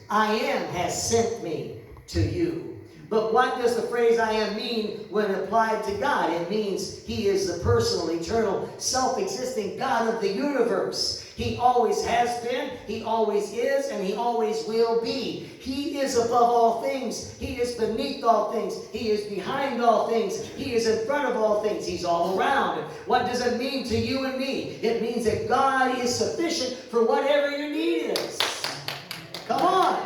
I am has sent me to you. But what does the phrase I am mean when applied to God? It means he is the personal, eternal, self-existing God of the universe. He always has been, he always is, and he always will be. He is above all things. He is beneath all things. He is behind all things. He is in front of all things. He's all around. What does it mean to you and me? It means that God is sufficient for whatever your need is. Come on.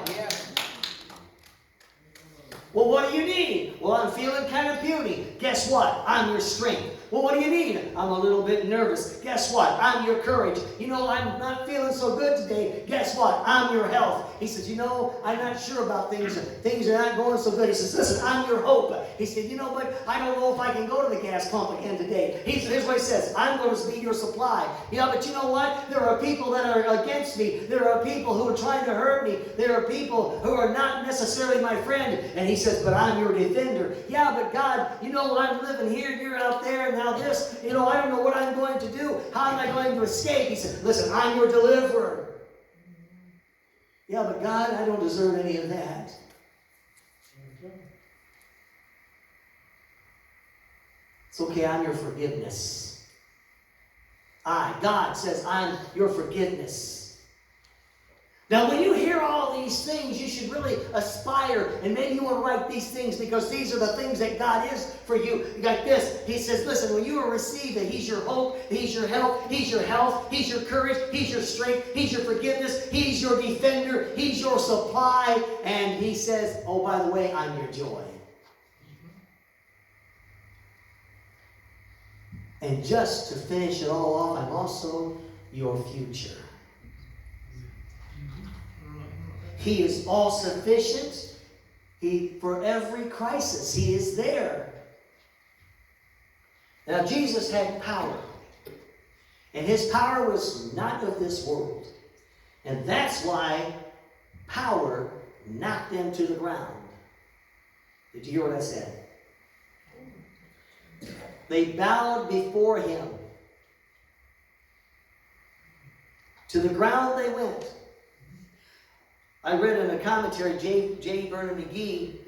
Well, what do you need? Well, I'm feeling kind of puny. Guess what? I'm your strength. Well, what do you need? I'm a little bit nervous. Guess what? I'm your courage. You know, I'm not feeling so good today. Guess what? I'm your health. He says, you know, I'm not sure about things. Things are not going so good. He says, listen, I'm your hope. He said, you know, but I don't know if I can go to the gas pump again today. Here's what he says. I'm going to be your supply. Yeah, but you know what? There are people that are against me. There are people who are trying to hurt me. There are people who are not necessarily my friend. And he says, but I'm your defender. Yeah, but God, you know, I'm living here and you're out there. And now this, you know, I don't know what I'm going to do. How am I going to escape? He said, listen, I'm your deliverer. Yeah, but God, I don't deserve any of that. It's okay, I'm your forgiveness. God says, I'm your forgiveness. Now, when you hear all these things, you should really aspire, and maybe you want to write these things because these are the things that God is for you. Like this, he says, listen, when you are received that he's your hope, he's your help, he's your health, he's your courage, he's your strength, he's your forgiveness, he's your defender, he's your supply, and he says, oh, by the way, I'm your joy. And just to finish it all off, I'm also your future. He is all sufficient. For every crisis, he is there. Now, Jesus had power. And his power was not of this world. And that's why power knocked them to the ground. Did you hear what I said? They bowed before him. To the ground they went. I read in a commentary, J. Vernon McGee,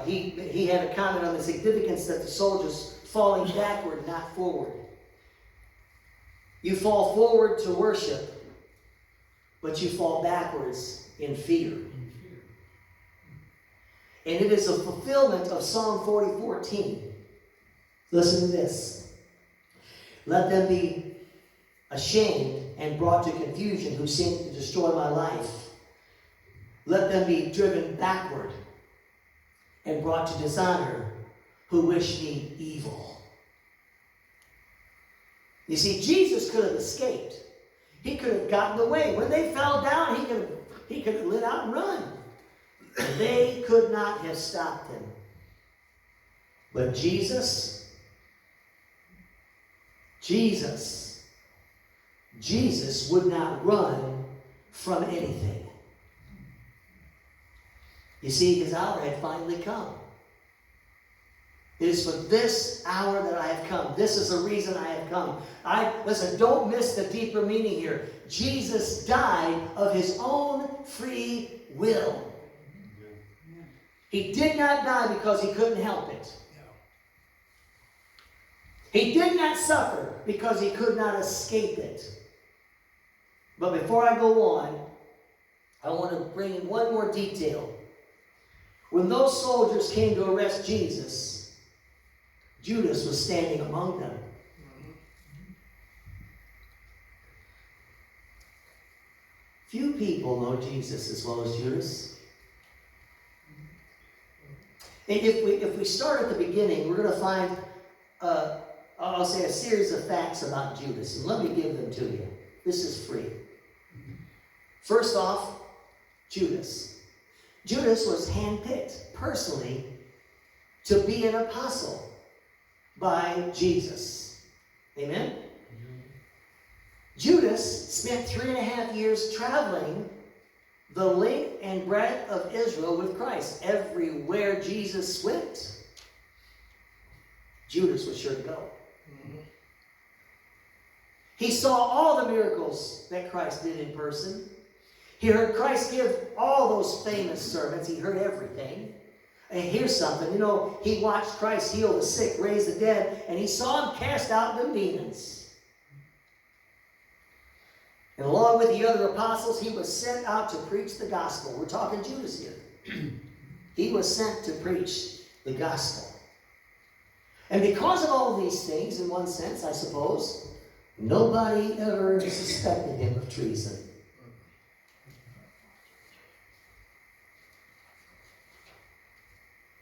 he had a comment on the significance that the soldiers falling backward, not forward. You fall forward to worship, but you fall backwards in fear. And it is a fulfillment of Psalm 40:14. Listen to this. Let them be ashamed and brought to confusion who seek to destroy my life. Let them be driven backward and brought to dishonor who wish me evil. You see, Jesus could have escaped. He could have gotten away. When they fell down, he could have lit out and run. They could not have stopped him. But Jesus would not run from anything. You see, his hour had finally come. It is for this hour that I have come. This is the reason I have come. Listen, don't miss the deeper meaning here. Jesus died of his own free will. He did not die because he couldn't help it. He did not suffer because he could not escape it. But before I go on, I want to bring in one more detail. When those soldiers came to arrest Jesus, Judas was standing among them. Few people know Jesus as well as Judas. And if we start at the beginning, we're going to find, I'll say, a series of facts about Judas. And let me give them to you. This is free. First off, Judas. Judas was handpicked personally to be an apostle by Jesus. Amen? Judas spent 3.5 years traveling the length and breadth of Israel with Christ. Everywhere Jesus went, Judas was sure to go. He saw all the miracles that Christ did in person. He heard Christ give all those famous sermons. He heard everything. And here's something. You know, he watched Christ heal the sick, raise the dead, and he saw him cast out the demons. And along with the other apostles, he was sent out to preach the gospel. We're talking Judas here. He was sent to preach the gospel. And because of all these things, in one sense, I suppose, nobody ever suspected him of treason.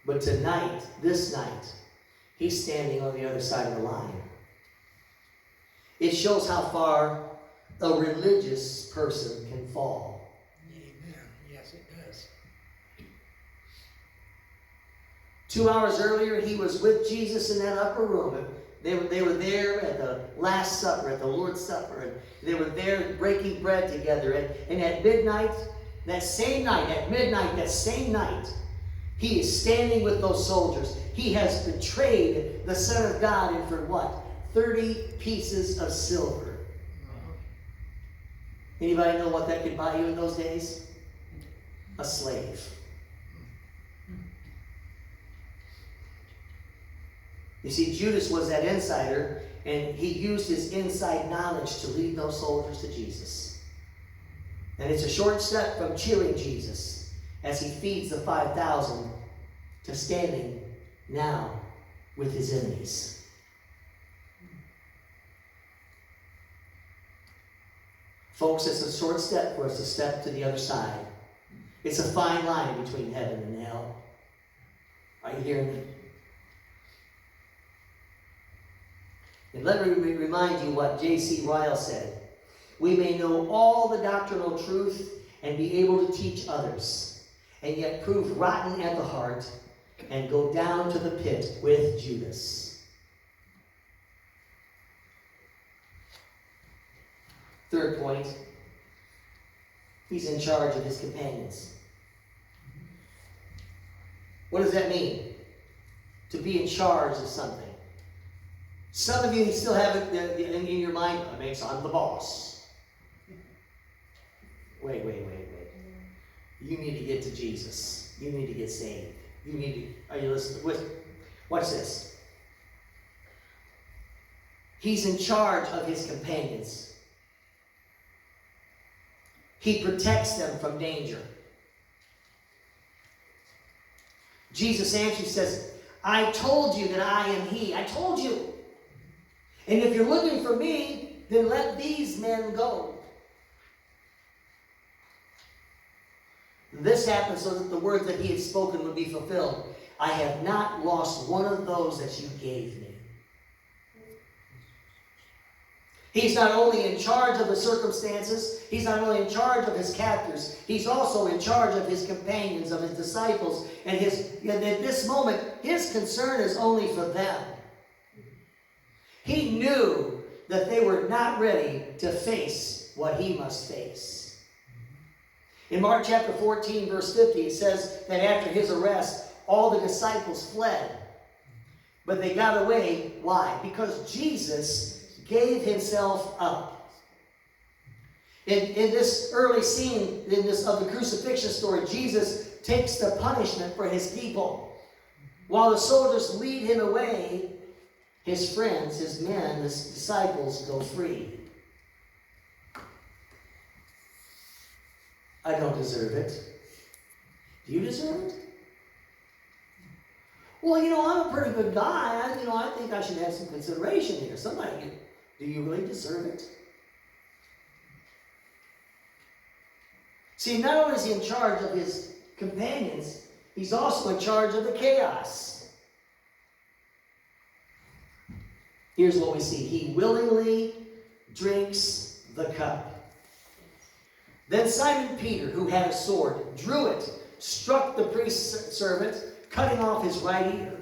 But tonight, this night, he's standing on the other side of the line. It shows how far a religious person can fall. Amen. Yes, it does. 2 hours earlier, he was with Jesus in that upper room. They were there at the Last Supper, at the Lord's Supper, and they were there breaking bread together. And at midnight, that same night, he is standing with those soldiers. He has betrayed the Son of God, and for what? 30 pieces of silver. Anybody know what that could buy you in those days? A slave. You see, Judas was that insider, and he used his inside knowledge to lead those soldiers to Jesus. And it's a short step from cheering Jesus as he feeds the 5,000 to standing now with his enemies. Folks, it's a short step for us to step to the other side. It's a fine line between heaven and hell. Are you hearing me? And let me remind you what J.C. Ryle said. We may know all the doctrinal truth and be able to teach others, and yet prove rotten at the heart and go down to the pit with Judas. Third point, he's in charge of his companions. What does that mean? To be in charge of something. Some of you still have it in your mind, so I'm the boss. Wait. You need to get to Jesus. You need to get saved. Are you listening? Watch this. He's in charge of his companions. He protects them from danger. Jesus answers, says, I told you that I am he. I told you. And if you're looking for me, then let these men go. This happened so that the words that he had spoken would be fulfilled. I have not lost one of those that you gave me. He's not only in charge of the circumstances, he's not only in charge of his captors, he's also in charge of his companions, of his disciples. And at this moment, his concern is only for them. He knew that they were not ready to face what he must face. In Mark chapter 14, verse 50, it says that after his arrest, all the disciples fled. But they got away. Why? Because Jesus gave himself up. In this early scene of the crucifixion story, Jesus takes the punishment for his people. While the soldiers lead him away, his friends, his men, his disciples go free. I don't deserve it. Do you deserve it? Well, I'm a pretty good guy. I think I should have some consideration here. Do you really deserve it? See, not only is he in charge of his companions, he's also in charge of the chaos. Here's what we see. He willingly drinks the cup. Then Simon Peter, who had a sword, drew it, struck the priest's servant, cutting off his right ear.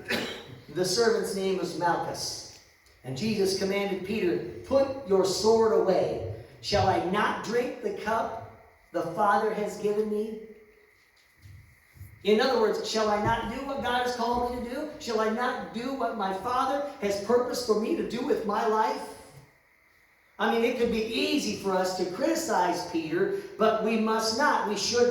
The servant's name was Malchus. And Jesus commanded Peter, put your sword away. Shall I not drink the cup the Father has given me? In other words, shall I not do what God has called me to do? Shall I not do what my Father has purposed for me to do with my life? I mean, it could be easy for us to criticize Peter, but we must not. We should